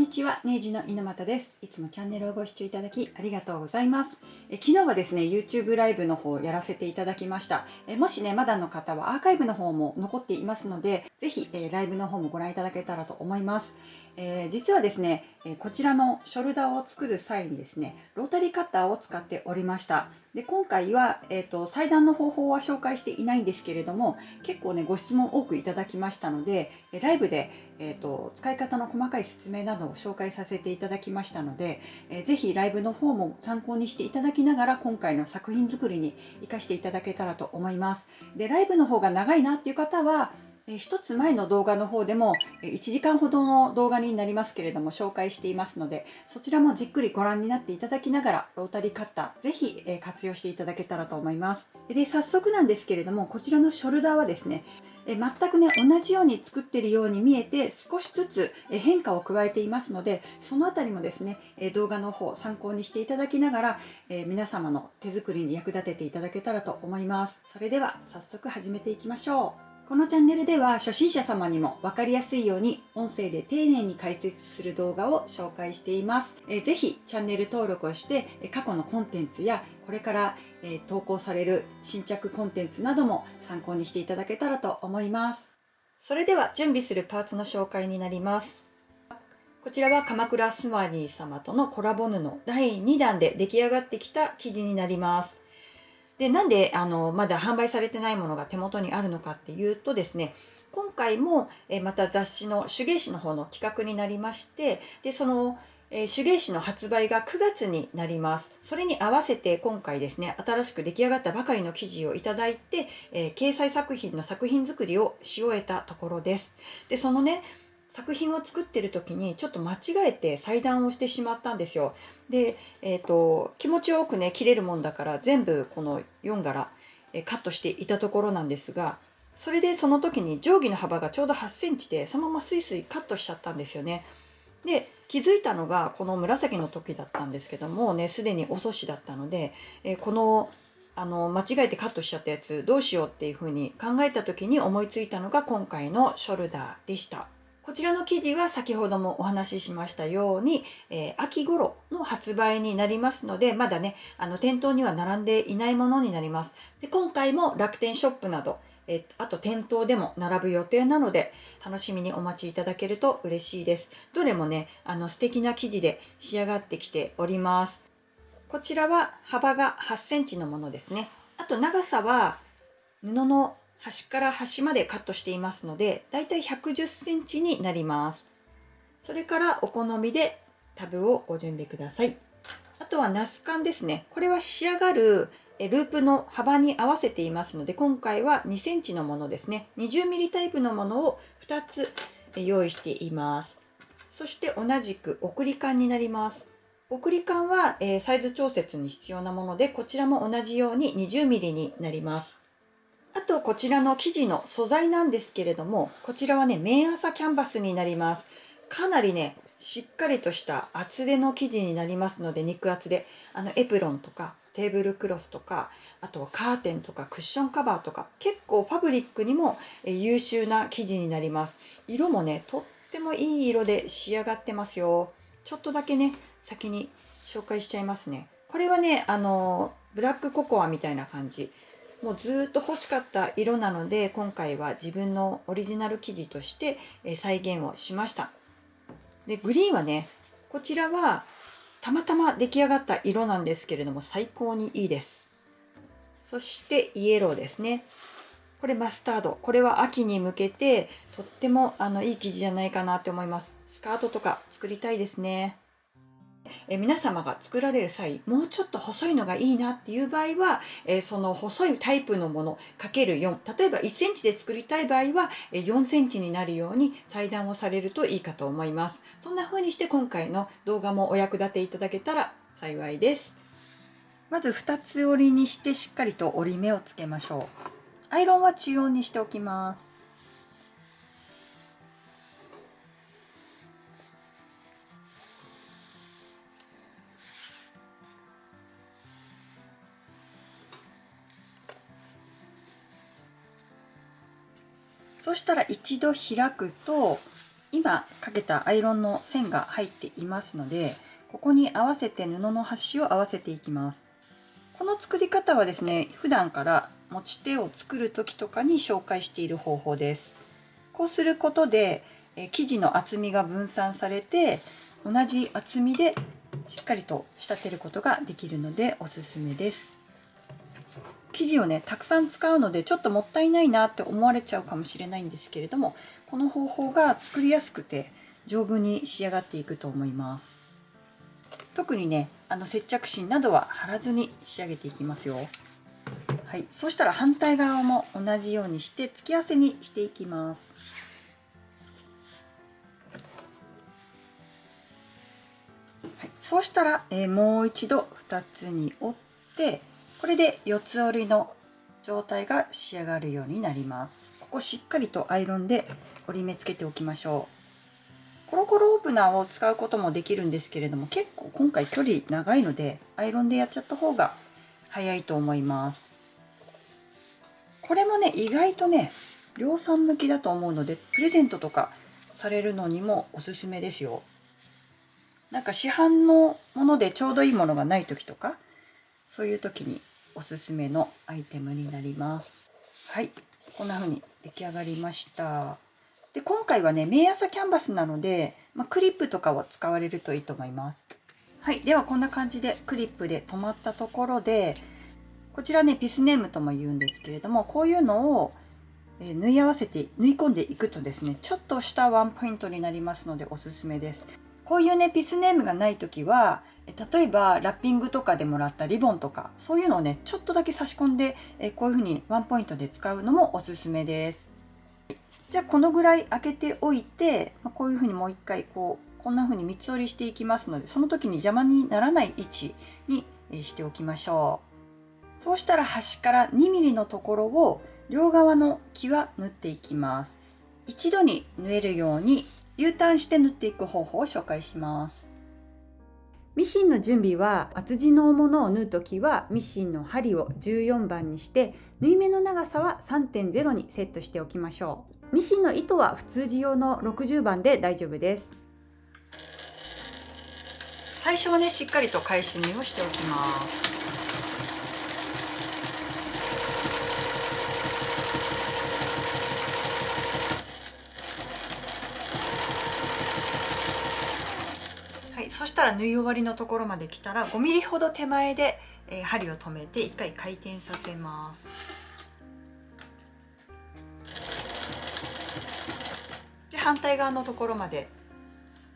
にちは、ネイジの猪俣です。いつもチャンネルをご視聴いただきありがとうございます。昨日はですね、YouTube ライブの方をやらせていただきました。もしね、まだの方はアーカイブの方も残っていますので、ぜひ、ライブの方もご覧いただけたらと思います。実はですね、こちらのショルダーを作る際にですね、ロータリーカッターを使っておりました。で、今回は、裁断の方法は紹介していないんですけれども、結構ね、ご質問多くいただきましたので、ライブで、使い方の細かい説明などを紹介させていただきましたので、ぜひライブの方も参考にしていただきながら、今回の作品作りに活かしていただけたらと思います。で、ライブの方が長いなっていう方は、一つ前の動画の方でも1時間ほどの動画になりますけれども紹介していますので、そちらもじっくりご覧になっていただきながらロータリーカッターぜひ活用していただけたらと思います。で、早速なんですけれども、こちらのショルダーはですね、全くね同じように作っているように見えて少しずつ変化を加えていますので、そのあたりもですね動画の方参考にしていただきながら皆様の手作りに役立てていただけたらと思います。それでは早速始めていきましょう。このチャンネルでは初心者様にも分かりやすいように音声で丁寧に解説する動画を紹介しています。ぜひチャンネル登録をして過去のコンテンツやこれから投稿される新着コンテンツなども参考にしていただけたらと思います。それでは準備するパーツの紹介になります。こちらは鎌倉スワニー様とのコラボ布第2弾で出来上がってきた生地になります。で、なんでまだ販売されてないものが手元にあるのかっていうとですね、今回もまた雑誌の手芸誌の方の企画になりまして、でその手芸誌の発売が9月になります。それに合わせて今回ですね、新しく出来上がったばかりの生地をいただいて、掲載作品の作品作りをし終えたところです。で、そのね、作品を作ってる時にちょっと間違えて裁断をしてしまったんですよ。で、気持ちよくね切れるもんだから全部この4柄カットしていたところなんですが、それでその時に定規の幅がちょうど8センチでそのままスイスイカットしちゃったんですよね。で、気づいたのがこの紫の時だったんですけどもね、すでに遅しだったので、この間違えてカットしちゃったやつどうしようっていうふうに考えた時に思いついたのが今回のショルダーでした。こちらの生地は先ほどもお話ししましたように、秋頃の発売になりますので、まだね店頭には並んでいないものになります。で、今回も楽天ショップなどあと店頭でも並ぶ予定なので、楽しみにお待ちいただけると嬉しいです。どれもね素敵な生地で仕上がってきております。こちらは幅が8センチのものですね。あと長さは布の端から端までカットしていますので、だいたい110センチになります。それからお好みでタブをご準備ください。あとはナスカンですね。これは仕上がるループの幅に合わせていますので、今回は2センチのものですね。20ミリタイプのものを2つ用意しています。そして同じく送り缶になります。送り缶はサイズ調節に必要なもので、こちらも同じように20ミリになります。あとこちらの生地の素材なんですけれども、こちらはね綿麻キャンバスになります。かなりねしっかりとした厚手の生地になりますので、肉厚でエプロンとかテーブルクロスとか、あとはカーテンとかクッションカバーとか、結構ファブリックにも優秀な生地になります。色もねとってもいい色で仕上がってますよ。ちょっとだけね先に紹介しちゃいますね。これはねブラックココアみたいな感じ、もうずっと欲しかった色なので、今回は自分のオリジナル生地として再現をしました。で、グリーンはね、こちらはたまたま出来上がった色なんですけれども、最高にいいです。そしてイエローですね。これマスタード。これは秋に向けてとってもいい生地じゃないかなって思います。スカートとか作りたいですね。皆様が作られる際、もうちょっと細いのがいいなっていう場合は、その細いタイプのもの ×4、例えば1センチで作りたい場合は4センチになるように裁断をされるといいかと思います。そんな風にして今回の動画もお役立ていただけたら幸いです。まず2つ折りにしてしっかりと折り目をつけましょう。アイロンは中温にしておきます。そしたら一度開くと今かけたアイロンの線が入っていますので、ここに合わせて布の端を合わせていきます。この作り方はですね、普段から持ち手を作る時とかに紹介している方法です。こうすることで生地の厚みが分散されて、同じ厚みでしっかりと仕立てることができるのでおすすめです。生地をねたくさん使うのでちょっともったいないなって思われちゃうかもしれないんですけれども、この方法が作りやすくて丈夫に仕上がっていくと思います。特にね接着芯などは貼らずに仕上げていきますよ。はい、そしたら反対側も同じようにして付き合わせにしていきます。はい、そうしたら、もう一度2つに折って、これで四つ折りの状態が仕上がるようになります。ここしっかりとアイロンで折り目つけておきましょう。コロコロオープナーを使うこともできるんですけれども、結構今回距離長いのでアイロンでやっちゃった方が早いと思います。これもね意外とね量産向きだと思うので、プレゼントとかされるのにもおすすめですよ。なんか市販のものでちょうどいいものがない時とか、そういう時におすすめのアイテムになります。はい、こんな風に出来上がりました。で今回はね明朝キャンバスなので、クリップとかを使われるといいと思います。はい、ではこんな感じでクリップで留まったところで、こちらねピスネームとも言うんですけれども、こういうのを縫い込んでいくとですね、ちょっとしたワンポイントになりますのでおすすめです。こういうねピスネームがない時は、例えばラッピングとかでもらったリボンとか、そういうのをねちょっとだけ差し込んで、こういう風にワンポイントで使うのもおすすめです。じゃあこのぐらい開けておいて、こういう風にもう一回こんな風に三つ折りしていきますので、その時に邪魔にならない位置にしておきましょう。そうしたら端から 2mm のところを両側の際縫っていきます。一度に縫えるようにU ターンして縫っていく方法を紹介します。ミシンの準備は、厚地のものを縫うときはミシンの針を14番にして、縫い目の長さは 3.0 にセットしておきましょう。ミシンの糸は普通地用の60番で大丈夫です。最初はねしっかりと返し縫いをしておきます。はい、そしたら縫い終わりのところまで来たら 5mm ほど手前で、針を止めて1回回転させます。で反対側のところまで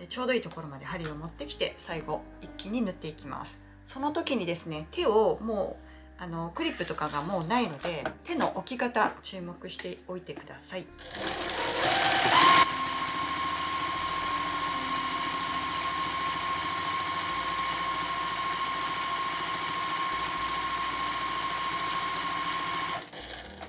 ちょうどいいところまで針を持ってきて、最後一気に縫っていきます。その時にですね、手をもうクリップとかがもうないので、手の置き方注目しておいてください。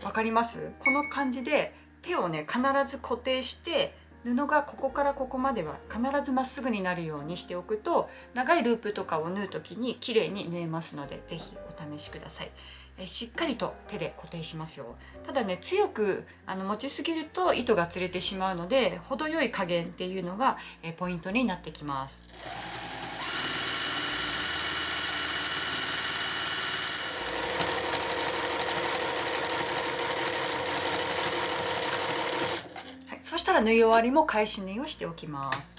わかります？この感じで手をね必ず固定して、布がここからここまでは必ずまっすぐになるようにしておくと、長いループとかを縫う時に綺麗に縫えますので、是非お試しください。しっかりと手で固定しますよ。ただね強く持ちすぎると糸がつれてしまうので、程よい加減っていうのがポイントになってきます。そしたら縫い終わりも返し縫いをしておきます。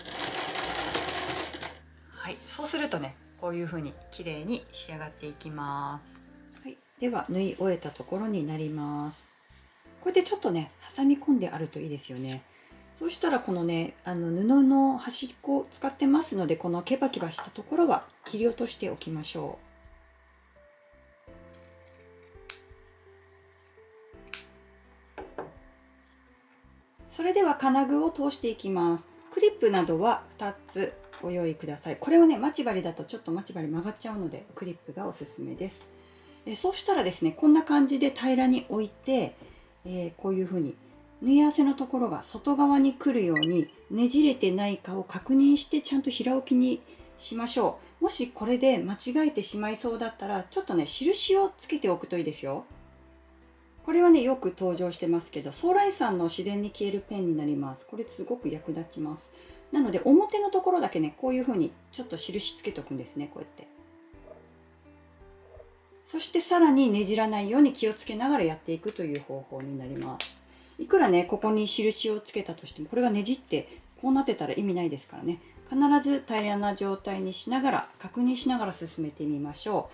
はい、そうするとねこういう風に綺麗に仕上がっていきます。はい、では縫い終えたところになります。これでちょっとね挟み込んであるといいですよね。そうしたらこのね布の端っこを使ってますので、このケバケバしたところは切り落としておきましょう。それでは金具を通していきます。クリップなどは2つご用意ください。これはね待ち針だとちょっと待ち針曲がっちゃうので、クリップがおすすめです。そうしたらですね、こんな感じで平らに置いて、こういう風に縫い合わせのところが外側に来るようにねじれてないかを確認して、ちゃんと平置きにしましょう。もしこれで間違えてしまいそうだったら、ちょっとね印をつけておくといいですよ。これはねよく登場してますけど、ソーラインさんの自然に消えるペンになります。これすごく役立ちます。なので表のところだけねこういう風にちょっと印つけておくんですね、こうやって。そしてさらにねじらないように気をつけながらやっていくという方法になります。いくらねここに印をつけたとしても、これがねじってこうなってたら意味ないですからね、必ず平らな状態にしながら確認しながら進めてみましょ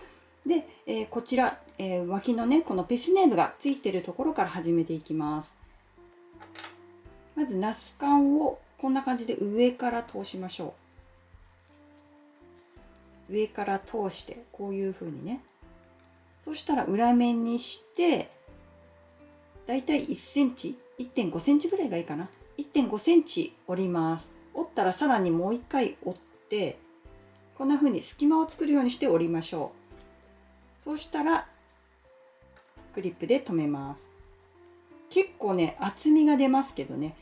う。で、こちら、脇のねこのペスネームがついてるところから始めていきます。まずナス缶をこんな感じで上から通しましょう。上から通してこういう風にね。そしたら裏面にしてだいたい1センチ、1.5 センチぐらいがいいかな。1.5 センチ折ります。折ったらさらにもう一回折ってこんな風に隙間を作るようにして折りましょう。そうしたらクリップで留めます。結構ね厚みが出ますけどね、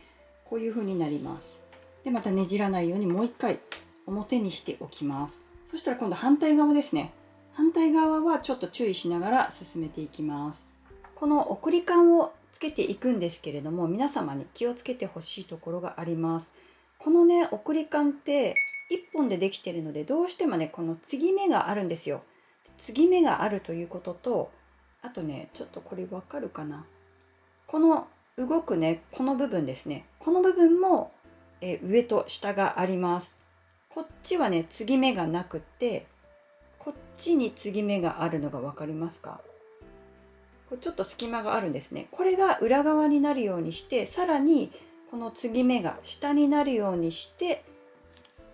こういう風になります。でまたねじらないようにもう一回表にしておきます。そしたら今度反対側ですね。反対側はちょっと注意しながら進めていきます。この送り缶をつけていくんですけれども、皆様に気をつけてほしいところがあります。このね送り缶って1本でできているので、どうしてもねこの継ぎ目があるんですよ。継ぎ目があるということと、あとねちょっとこれわかるかな、この動くねこの部分ですね、この部分も上と下があります。こっちはね継ぎ目がなくって、こっちに継ぎ目があるのが分かりますか？これちょっと隙間があるんですね。これが裏側になるようにして、さらにこの継ぎ目が下になるようにして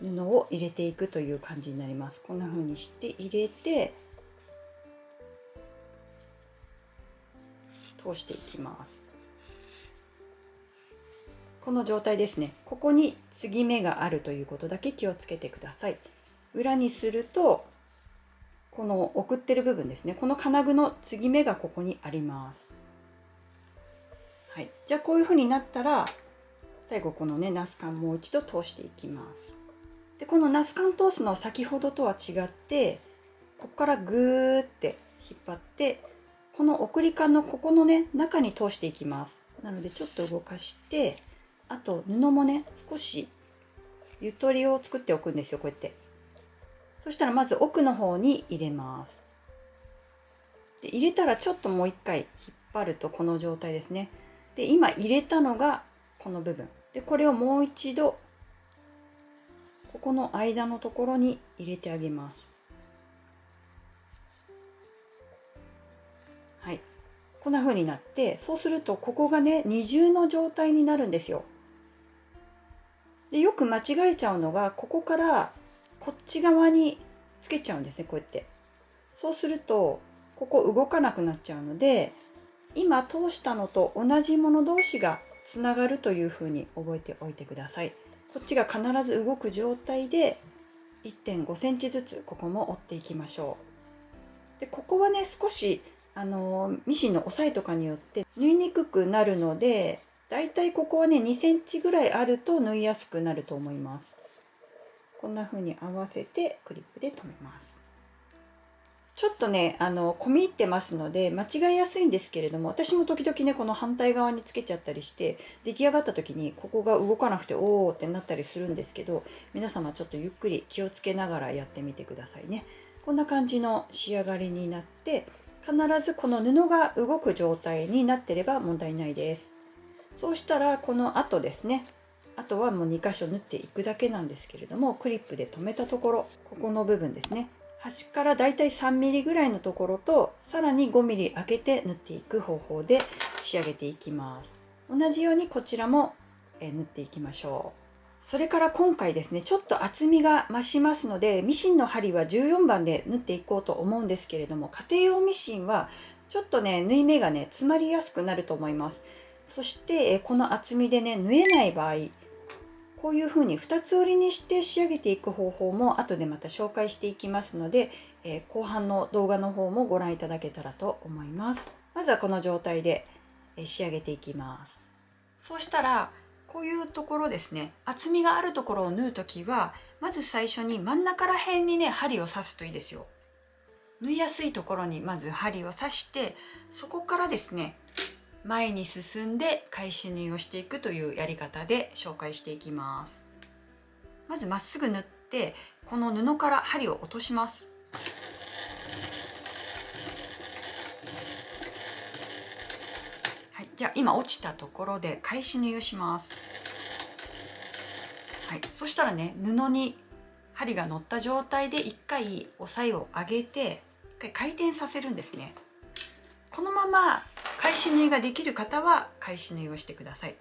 布を入れていくという感じになります。こんな風にして入れて通していきます。この状態ですね。ここに継ぎ目があるということだけ気をつけてください。裏にするとこの送ってる部分ですね、この金具の継ぎ目がここにあります。はい、じゃあこういう風になったら最後このねナス缶もう一度通していきます。でこのナス缶通すの先ほどとは違って、ここからグーって引っ張ってこの送り缶のここのね中に通していきます。なのでちょっと動かして、あと布もね少しゆとりを作っておくんですよ、こうやって。そしたらまず奥の方に入れます。で入れたらちょっともう一回引っ張るとこの状態ですね。で今入れたのがこの部分で、これをもう一度ここの間のところに入れてあげます。はい、こんな風になって、そうするとここがね二重の状態になるんですよ。でよく間違えちゃうのが、ここからこっち側につけちゃうんですね、こうやって。そうするとここ動かなくなっちゃうので、今通したのと同じもの同士がつながるというふうに覚えておいてください。こっちが必ず動く状態で 1.5 センチずつここも折っていきましょう。でここはね少しミシンの押さえとかによって縫いにくくなるので、だいたいここはね2センチぐらいあると縫いやすくなると思います。こんな風に合わせてクリップで留めます。ちょっとね込み入ってますので間違いやすいんですけれども、私も時々ねこの反対側につけちゃったりして出来上がった時にここが動かなくておーってなったりするんですけど、皆様ちょっとゆっくり気をつけながらやってみてくださいね。こんな感じの仕上がりになって、必ずこの布が動く状態になってれば問題ないです。そうしたらこの後ですね、あとはもう2箇所縫っていくだけなんですけれども、クリップで留めたところ、ここの部分ですね、端からだいたい3ミリぐらいのところとさらに5ミリ開けて縫っていく方法で仕上げていきます。同じようにこちらも縫っていきましょう。それから今回ですねちょっと厚みが増しますので、ミシンの針は14番で縫っていこうと思うんですけれども、家庭用ミシンはちょっとね縫い目がね詰まりやすくなると思います。そしてこの厚みでね縫えない場合、こういうふうに2つ折りにして仕上げていく方法も後でまた紹介していきますので、後半の動画の方もご覧いただけたらと思います。まずはこの状態で仕上げていきます。そうしたらこういうところですね、厚みがあるところを縫うときはまず最初に真ん中ら辺にね針を刺すといいですよ。縫いやすいところにまず針を刺して、そこからですね前に進んで返し縫いをしていくというやり方で紹介していきます。まずまっすぐ縫って、この布から針を落とします。はい、じゃあ今落ちたところで返し縫いをします。はい、そしたらね、布に針が乗った状態で1回押さえを上げて1回回転させるんですね。このまま返し縫いができる方は返し縫いをしてください。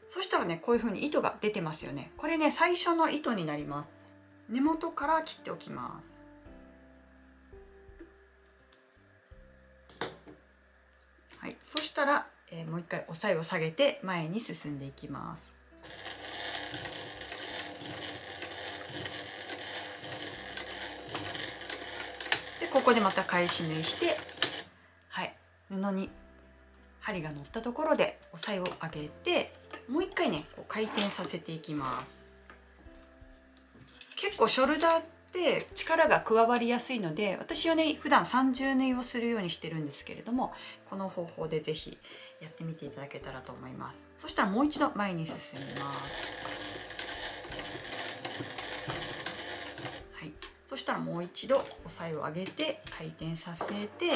そしたらね、こういう風に糸が出てますよね。これね、最初の糸になります。根元から切っておきます。はい、そしたら、もう一回押さえを下げて前に進んでいきます。でここでまた返し縫いして、はい、布に針が乗ったところで押さえを上げて、もう一回ね、こう回転させていきます。結構ショルダーって力が加わりやすいので、私はね普段30縫いをするようにしてるんですけれども、この方法で是非やってみていただけたらと思います。そしたらもう一度前に進みます。はい、そしたらもう一度押さえを上げて回転させて、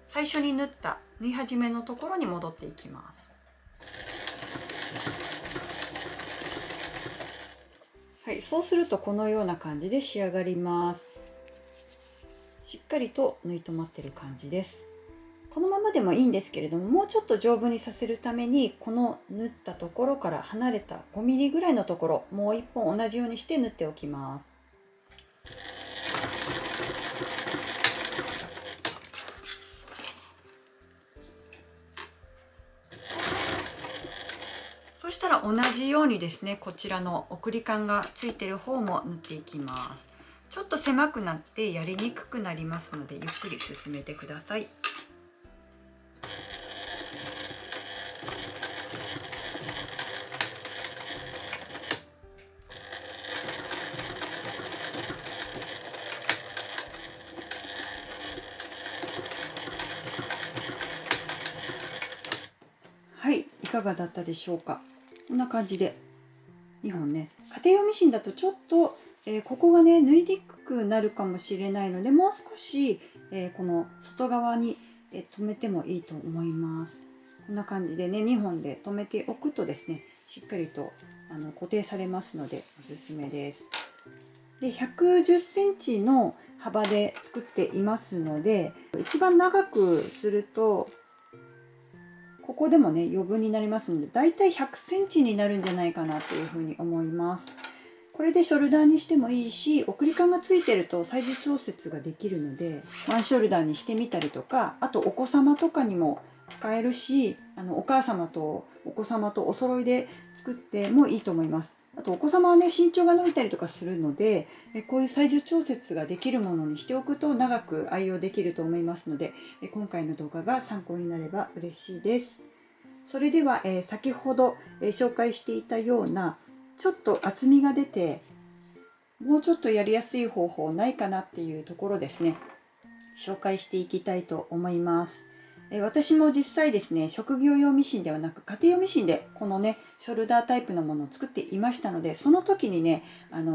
最初に縫った縫い始めのところに戻っていきます。はい、そうするとこのような感じで仕上がります。しっかりと縫い止まってる感じです。このままでもいいんですけれども、もうちょっと丈夫にさせるために、この縫ったところから離れた 5mm ぐらいのところ、もう1本同じようにして縫っておきます。そしたら同じようにですね、こちらの送り感がついてる方も縫っていきます。ちょっと狭くなってやりにくくなりますので、ゆっくり進めてください。はい、いかがだったでしょうか。こんな感じで2本ね、家庭用ミシンだとちょっと、ここがね縫いにくくなるかもしれないので、もう少し、この外側に、留めてもいいと思います。こんな感じでね、2本で留めておくとですね、しっかりと固定されますのでおすすめです。で110センチの幅で作っていますので、一番長くするとここでもね余分になりますので、だいたい100センチになるんじゃないかなというふうに思います。これでショルダーにしてもいいし、送り感がついてるとサイズ調節ができるので、ワンショルダーにしてみたりとか、あとお子様とかにも使えるし、お母様とお子様とお揃いで作ってもいいと思います。あとお子様はね身長が伸びたりとかするので、こういうサイズ調節ができるものにしておくと長く愛用できると思いますので、今回の動画が参考になれば嬉しいです。それでは、先ほど、紹介していたようなちょっと厚みが出てもうちょっとやりやすい方法ないかなっていうところですね、紹介していきたいと思います。私も実際ですね、職業用ミシンではなく家庭用ミシンでこのねショルダータイプのものを作っていましたので、その時にね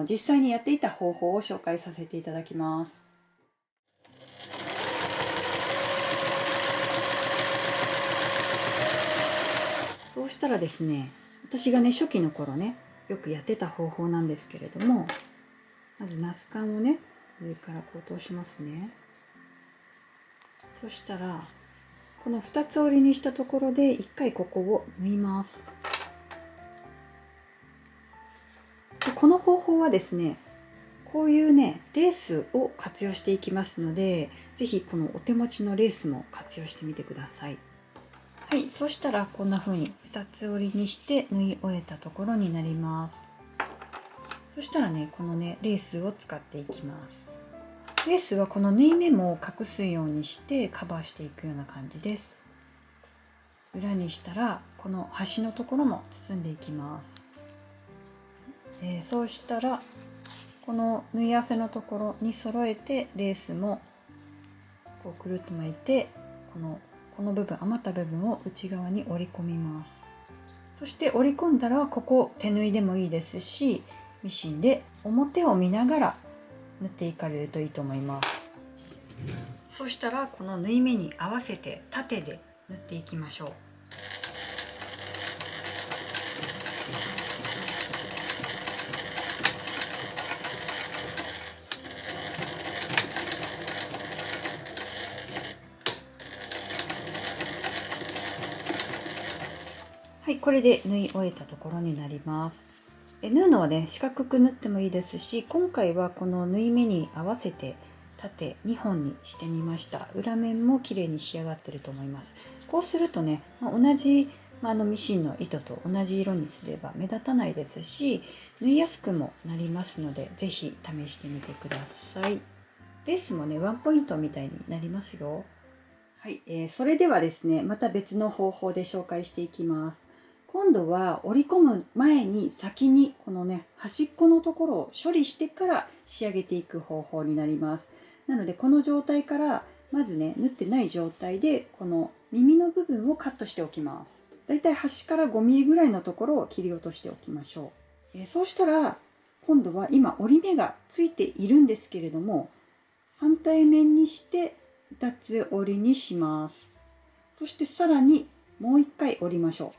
実際にやっていた方法を紹介させていただきます。そうしたらですね、私がね初期の頃ねよくやってた方法なんですけれども、まずナスカンをね上からこう通しますね。そしたらこの2つ折りにしたところで1回ここを縫います。でこの方法はですね、こういうねレースを活用していきますので、是非このお手持ちのレースも活用してみてください。はい、そしたらこんな風に2つ折りにして縫い終えたところになります。そしたらね、このねレースを使っていきます。レースはこの縫い目も隠すようにしてカバーしていくような感じです。裏にしたらこの端のところも包んでいきます。そうしたらこの縫い合わせのところに揃えてレースもこうくるっと巻いて、このこの部分、余った部分を内側に折り込みます。そして折り込んだら、ここ手縫いでもいいですし、ミシンで表を見ながら縫っていかれるといいと思います。そしたらこの縫い目に合わせて縦で縫っていきましょう。はい、これで縫い終えたところになります。縫うのはね、四角く縫ってもいいですし、今回はこの縫い目に合わせて縦2本にしてみました。裏面も綺麗に仕上がってると思います。こうするとね、同じミシンの糸と同じ色にすれば目立たないですし、縫いやすくもなりますので、是非試してみてください。レースもね、ワンポイントみたいになりますよ。はい、それではですね、また別の方法で紹介していきます。今度は折り込む前に先にこのね、端っこのところを処理してから仕上げていく方法になります。なのでこの状態からまずね、縫ってない状態でこの耳の部分をカットしておきます。だいたい端から5ミリぐらいのところを切り落としておきましょう。そうしたら今度は今折り目がついているんですけれども、反対面にして2つ折りにします。そしてさらにもう1回折りましょう。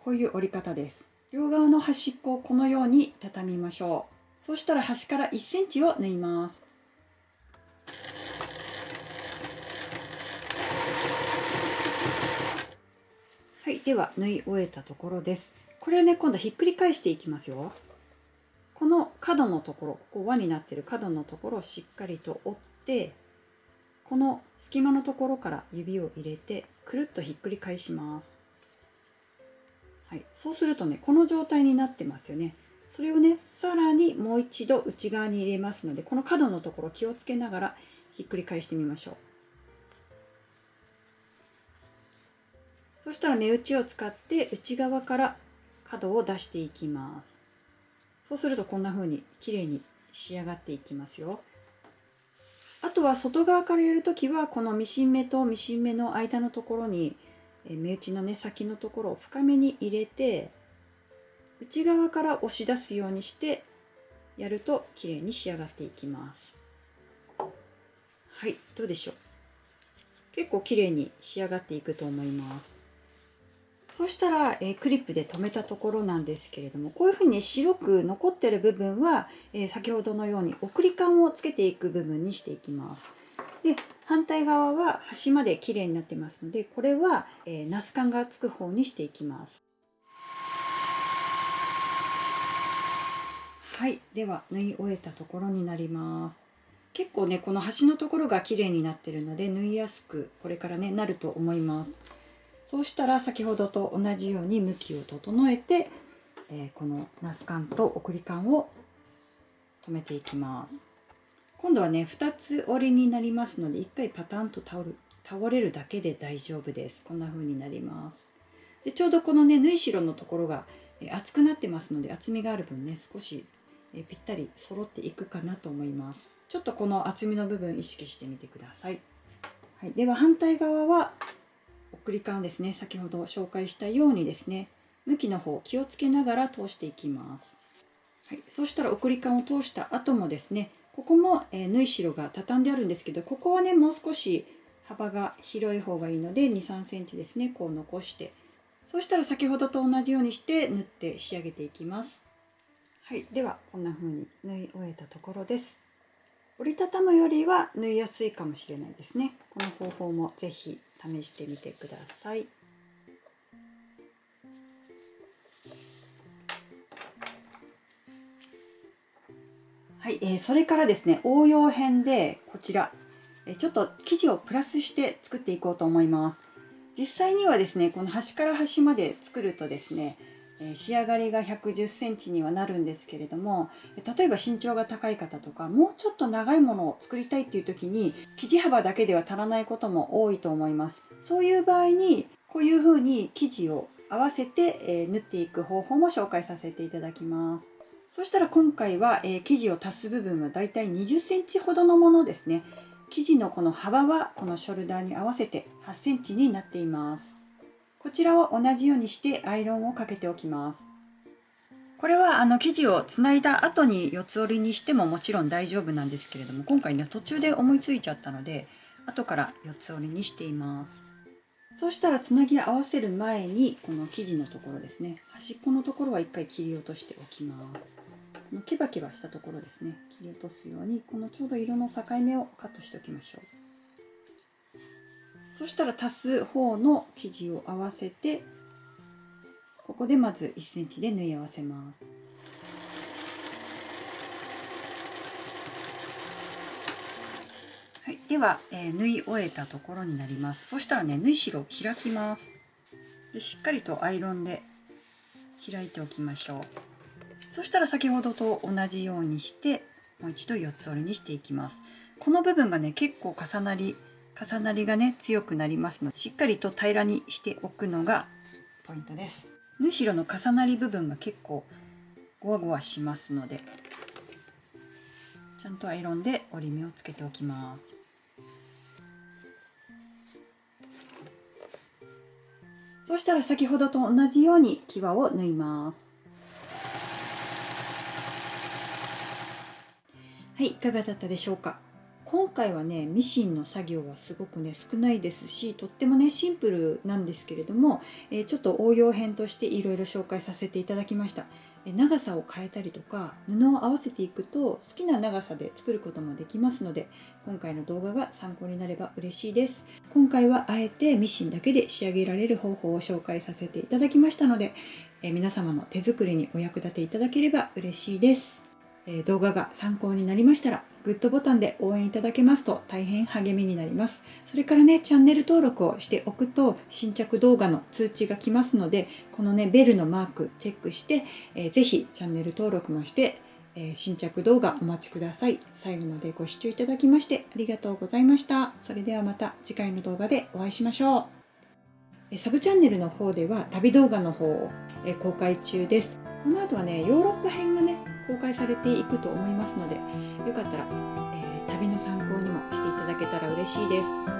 こういう折り方です。両側の端っこをこのように畳みましょう。そしたら端から1センチを縫います。はい、では縫い終えたところです。これをね、今度ひっくり返していきますよ。この角のところ、ここ輪になっている角のところをしっかりと折って、この隙間のところから指を入れてくるっとひっくり返します。はい、そうするとね、この状態になってますよね。それをね、さらにもう一度内側に入れますので、この角のところ気をつけながらひっくり返してみましょう。そしたら目打ちを使って内側から角を出していきます。そうするとこんな風に綺麗に仕上がっていきますよ。あとは外側からやるときはこのミシン目とミシン目の間のところに目打ちのね、先のところを深めに入れて、内側から押し出すようにしてやると綺麗に仕上がっていきます。はい、どうでしょう。結構綺麗に仕上がっていくと思います。そしたら、クリップで留めたところなんですけれども、こういうふうに白く残ってる部分は、先ほどのように送り感をつけていく部分にしていきます。で、反対側は端まで綺麗になってますので、これは、ナス感がつく方にしていきます。はい、では縫い終えたところになります。結構ね、この端のところが綺麗になってるので縫いやすくこれからねなると思います。そうしたら先ほどと同じように向きを整えて、このナスカンと送り感を留めていきます。今度はね2つ折りになりますので1回パタンと倒れるだけで大丈夫です。こんな風になります。でちょうどこのね縫い代のところが厚くなってますので、厚みがある分ね少しぴったり揃っていくかなと思います。ちょっとこの厚みの部分意識してみてください。はい、では反対側は送り感ですね、先ほど紹介したようにですね、向きの方気をつけながら通していきます。はい、そしたら送り感を通した後もですね、ここも縫い代が畳んであるんですけど、ここはねもう少し幅が広い方がいいので2、3センチですね、こう残して、そしたら先ほどと同じようにして縫って仕上げていきます。はい、ではこんな風に縫い終えたところです。折りたたむよりは縫いやすいかもしれないですね。この方法もぜひ試してみてください。はい、それからですね、応用編でこちら、ちょっと生地をプラスして作っていこうと思います。実際にはですね、この端から端まで作るとですね、仕上がりが110センチにはなるんですけれども、例えば身長が高い方とかもうちょっと長いものを作りたいっていう時に生地幅だけでは足らないことも多いと思います。そういう場合にこういうふうに生地を合わせて、縫っていく方法も紹介させていただきます。そしたら今回は、生地を足す部分はだいたい20センチほどのものですね。生地のこの幅はこのショルダーに合わせて8センチになっています。こちらを同じようにしてアイロンをかけておきます。これは生地をつないだ後に四つ折りにしてももちろん大丈夫なんですけれども、今回ね途中で思いついちゃったので後から四つ折りにしています。そうしたらつなぎ合わせる前にこの生地のところですね、端っこのところは一回切り落としておきます。このケバケバしたところですね、切り落とすようにこのちょうど色の境目をカットしておきましょう。そしたら足す方の生地を合わせて、ここでまず1センチで縫い合わせます。はい、では、縫い終えたところになります。そしたらね、縫い代を開きます。でしっかりとアイロンで開いておきましょう。そしたら先ほどと同じようにしてもう一度四つ折りにしていきます。この部分がね結構重なりがね強くなりますので、しっかりと平らにしておくのがポイントです。縫い代の重なり部分が結構ゴワゴワしますので、ちゃんとアイロンで折り目をつけておきます。そしたら先ほどと同じように際を縫います。はい、いかがだったでしょうか。今回はねミシンの作業はすごくね少ないですし、とってもねシンプルなんですけれども、ちょっと応用編としていろいろ紹介させていただきました。長さを変えたりとか布を合わせていくと好きな長さで作ることもできますので、今回の動画が参考になれば嬉しいです。今回はあえてミシンだけで仕上げられる方法を紹介させていただきましたので、皆様の手作りにお役立ていただければ嬉しいです。動画が参考になりましたらグッドボタンで応援いただけますと大変励みになります。それからねチャンネル登録をしておくと新着動画の通知が来ますので、このねベルのマークチェックして、ぜひチャンネル登録もして、新着動画お待ちください。最後までご視聴いただきましてありがとうございました。それではまた次回の動画でお会いしましょう。サブチャンネルの方では旅動画の方を公開中です。この後はねヨーロッパ編がね公開されていくと思いますので、よかったら、旅の参考にもしていただけたら嬉しいです。